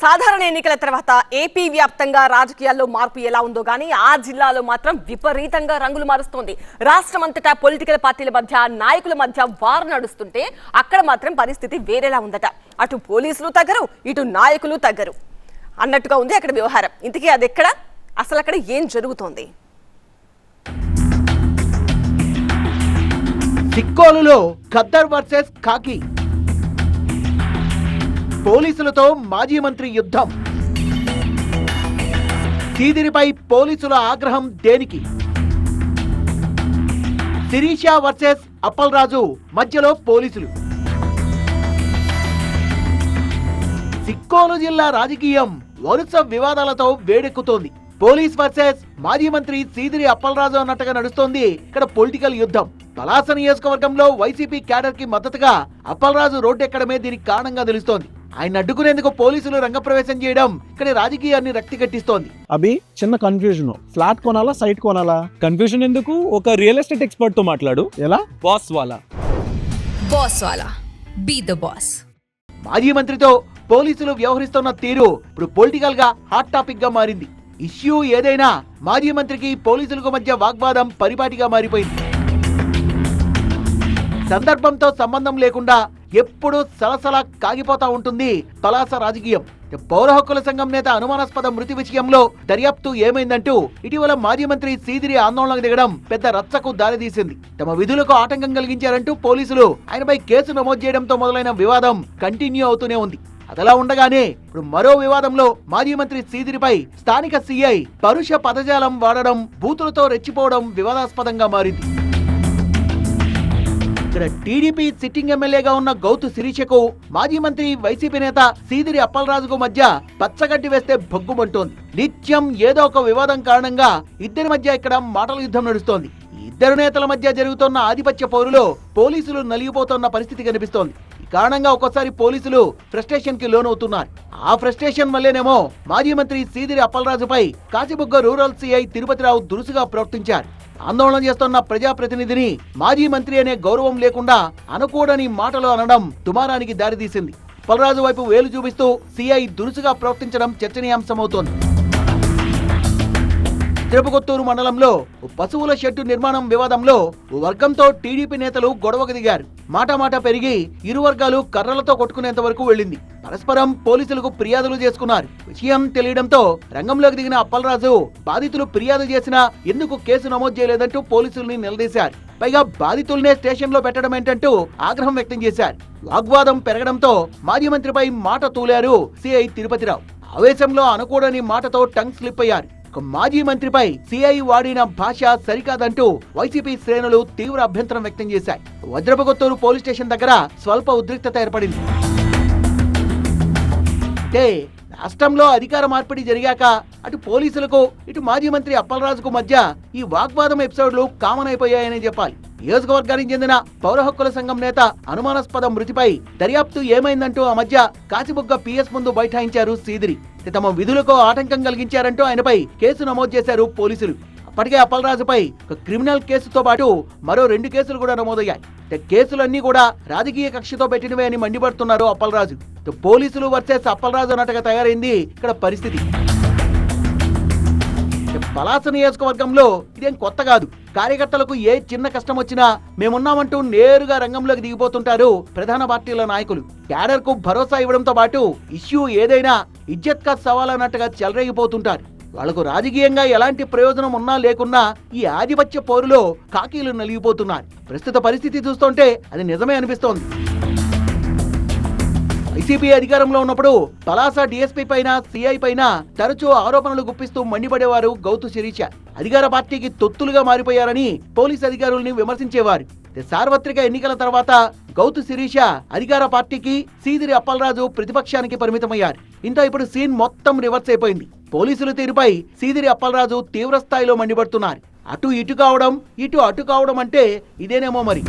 సాధారణ ఎన్నికల తర్వాత ఏపీ వ్యాప్తంగా రాజకీయాల్లో మార్పు ఎలా ఉందో గానీ ఆ జిల్లాలో మాత్రం విపరీతంగా రంగులు మారుస్తోంది. రాష్ట్రమంతటా పొలిటికల్ పార్టీల మధ్య నాయకుల మధ్య వార్ నడుస్తుంటే అక్కడ మాత్రం పరిస్థితి వేరేలా ఉందట. అటు పోలీసులు తగ్గరు, ఇటు నాయకులు తగ్గరు అన్నట్టుగా ఉంది అక్కడ వ్యవహారం. ఇంతకీ అది ఎక్కడ, అసలు అక్కడ ఏం జరుగుతోంది? సిక్కోలులో ఖద్దర్ వర్సెస్ కాకి, పోలీసులతో మాజీ మంత్రి యుద్ధం. సీదిరిపై పోలీసుల ఆగ్రహం దేనికి? శిరీష వర్సెస్ అప్పల్రాజు మధ్యలో పోలీసులు. సిక్కోలు జిల్లా రాజకీయం వరుస వివాదాలతో వేడెక్కుతోంది. పోలీస్ వర్సెస్ మాజీ మంత్రి సీదిరి అప్పల్రాజు అన్నట్టుగా నడుస్తోంది ఇక్కడ పొలిటికల్ యుద్ధం. పలాస నియోజకవర్గంలో వైసీపీ క్యాడర్ కి మద్దతుగా అప్పల్రాజు రోడ్డెక్కడమే దీనికి కారణంగా తెలుస్తోంది. ఆయన అడ్డుకునేందుకు పోలీసులు రంగప్రవేశం చేయడం ఇక్కడ రాజకీయాన్ని రక్తి కట్టిస్తోంది. అభి, చిన్న కన్ఫ్యూజన్. ఫ్లాట్ కొనాలా, సైట్ కొనాలా? కన్ఫ్యూజన్ ఎందుకు? ఒక రియల్ ఎస్టేట్ ఎక్స్పర్ట్ తో మాట్లాడు. ఎలా? బాస్ వాలా. Be the boss. మాజీ మంత్రితో పోలీసులు వ్యవహరిస్తున్న తీరు ఇప్పుడు పొలిటికల్ గా హాట్ టాపిక్ గా మారింది. ఇష్యూ ఏదైనా మాజీ మంత్రికి పోలీసులకు మధ్య వాగ్వాదం పరిపాటిగా మారిపోయింది. సందర్భంతో సంబంధం లేకుండా ఎప్పుడు సలసలా కాగిపోతా ఉంటుంది పలాస రాజకీయం. పౌర హక్కుల సంఘం నేత అనుమానాస్పద మృతి విషయంలో దర్యాప్తు ఏమైందంటూ ఇటీవల మాజీ మంత్రి సీదిరి ఆందోళనకు దిగడం పెద్ద రచ్చకు దారితీసింది. తమ విధులకు ఆటంకం కలిగించారంటూ పోలీసులు ఆయనపై కేసు నమోదు చేయడంతో మొదలైన వివాదం కంటిన్యూ అవుతూనే ఉంది. అదలా ఉండగానే ఇప్పుడు మరో వివాదంలో మాజీ మంత్రి సీదిరిపై స్థానిక సీఐ పరుష పదజాలం వాడడం, బూతులతో రెచ్చిపోవడం వివాదాస్పదంగా మారింది. ఇక్కడ టీడీపీ సిట్టింగ్ ఎమ్మెల్యేగా ఉన్న గౌతు శిరీషకు మాజీ మంత్రి వైసీపీ నేత సీదిరి అప్పల్రాజుకు మధ్య పచ్చగడ్డి వేస్తే భగ్గుమంటోంది. నిత్యం ఏదో ఒక వివాదం కారణంగా ఇద్దరి మధ్య ఇక్కడ మాటల యుద్ధం నడుస్తోంది. ఇద్దరు నేతల మధ్య జరుగుతున్న ఆధిపత్య పోరులో పోలీసులు నలిగిపోతున్న పరిస్థితి కనిపిస్తోంది. ఈ కారణంగా ఒక్కోసారి పోలీసులు ఫ్రస్ట్రేషన్ కి లోనవుతున్నారు. ఆ ఫ్రస్ట్రేషన్ వల్లేనేమో మాజీ మంత్రి సీదిరి అప్పల్రాజుపై కాశీబుగ్గ రూరల్ సిఐ తిరుపతిరావు దురుసుగా ప్రవర్తించారు. ఆందోళన చేస్తున్న ప్రజాప్రతినిధిని మాజీ మంత్రి అనే గౌరవం లేకుండా అనకూడని మాటలు అనడం దుమారానికి దారితీసింది. అప్పల్రాజు వైపు వేలు చూపిస్తూ సిఐ దురుసుగా ప్రవర్తించడం చర్చనీయాంశమవుతోంది. తిరుపకొత్తూరు మండలంలో పశువుల షెడ్డు నిర్మాణం వివాదంలో వర్గంతో టీడీపీ నేతలు గొడవకు దిగారు. మాట పెరిగి ఇరు వర్గాలు కర్రలతో కొట్టుకునేంత వరకు వెళ్లింది. పరస్పరం పోలీసులకు ఫిర్యాదులు చేసుకున్నారు. విషయం తెలియడంతో రంగంలోకి దిగిన అప్పల్రాజు బాధితులు ఫిర్యాదు చేసినా ఎందుకు కేసు నమోదు చేయలేదంటూ పోలీసుల్ని నిలదీశారు. పైగా బాధితుల్నే స్టేషన్ లో పెట్టడం ఏంటంటూ ఆగ్రహం వ్యక్తం చేశారు. వాగ్వాదం పెరగడంతో మాజీ మంత్రిపై మాట తూలారు సిఐ తిరుపతిరావు. ఆవేశంలో అనకూడని మాటతో టంగ్ స్లిప్ అయ్యారు. మాజీ మంత్రిపై సిఐ వాడిన భాష సరికాదంటూ వైసీపీ శ్రేణులు తీవ్ర అభ్యంతరం వ్యక్తం చేశాయి. వజ్రపకొత్తూరు పోలీస్ స్టేషన్ దగ్గర స్వల్ప ఉద్రిక్తత ఏర్పడింది. అంటే రాష్ట్రంలో అధికార మార్పిడి జరిగాక అటు పోలీసులకు ఇటు మాజీ మంత్రి అప్పల్రాజుకు మధ్య ఈ వాగ్వాదం ఎపిసోడ్లు కామన్ అయిపోయాయని చెప్పాలి. నియోజకవర్గానికి చెందిన పౌర హక్కుల సంఘం నేత అనుమానాస్పద మృతిపై దర్యాప్తు ఏమైందంటూ ఆ మధ్య కాశీబుగ్గ పిఎస్ ముందు బైఠాయించారు సీదిరి. తమ విధులకు ఆటంకం కలిగించారంటూ ఆయనపై కేసు నమోదు చేశారు పోలీసులు. అప్పటికే అప్పల్రాజుపై ఒక క్రిమినల్ కేసుతో పాటు మరో 2 కేసులు కూడా నమోదయ్యాయి. కేసులన్నీ కూడా రాజకీయ కక్షతో పెట్టినవే అని మండిపడుతున్నారు అప్పల్రాజు. పోలీసులు వర్సెస్ అప్పల్రాజు అన్నట్టుగా తయారైంది ఇక్కడ పరిస్థితి. పలాస నియోజకవర్గంలో ఇదేం కొత్త కాదు. కార్యకర్తలకు ఏ చిన్న కష్టం వచ్చినా మేమున్నామంటూ నేరుగా రంగంలోకి దిగిపోతుంటారు ప్రధాన పార్టీల నాయకులు. క్యాడర్ కు భరోసా ఇవ్వడంతో పాటు ఇష్యూ ఏదైనా ఇజ్జత్ కా సవాల్ అన్నట్టుగా చెలరేగిపోతుంటారు. వాళ్లకు రాజకీయంగా ఎలాంటి ప్రయోజనం ఉన్నా లేకున్నా ఈ ఆధిపత్య పోరులో కాకీలు నలిగిపోతున్నారు. ప్రస్తుత పరిస్థితి చూస్తుంటే అది నిజమే అనిపిస్తోంది. వైసీపీ అధికారంలో ఉన్నప్పుడు పలాస డీఎస్పీ పైన, సిఐ పైన తరచూ ఆరోపణలు గుప్పిస్తూ మండిపడేవారు గౌతు శిరీష. అధికార పార్టీకి తొత్తులుగా మారిపోయారని పోలీస్ అధికారుల్ని విమర్శించేవారు. సార్వత్రిక ఎన్నికల తర్వాత గౌతు శిరీష అధికార పార్టీకి, సీదిరి అప్పల్రాజు ప్రతిపక్షానికి పరిమితమయ్యారు. ఇంత ఇప్పుడు సీన్ మొత్తం రివర్స్ అయిపోయింది. పోలీసుల తీరుపై సీదిరి అప్పల్రాజు తీవ్ర స్థాయిలో మండిపడుతున్నారు. అటు ఇటు కావడం, ఇటు అటు కావడం అంటే ఇదేనేమో మరి.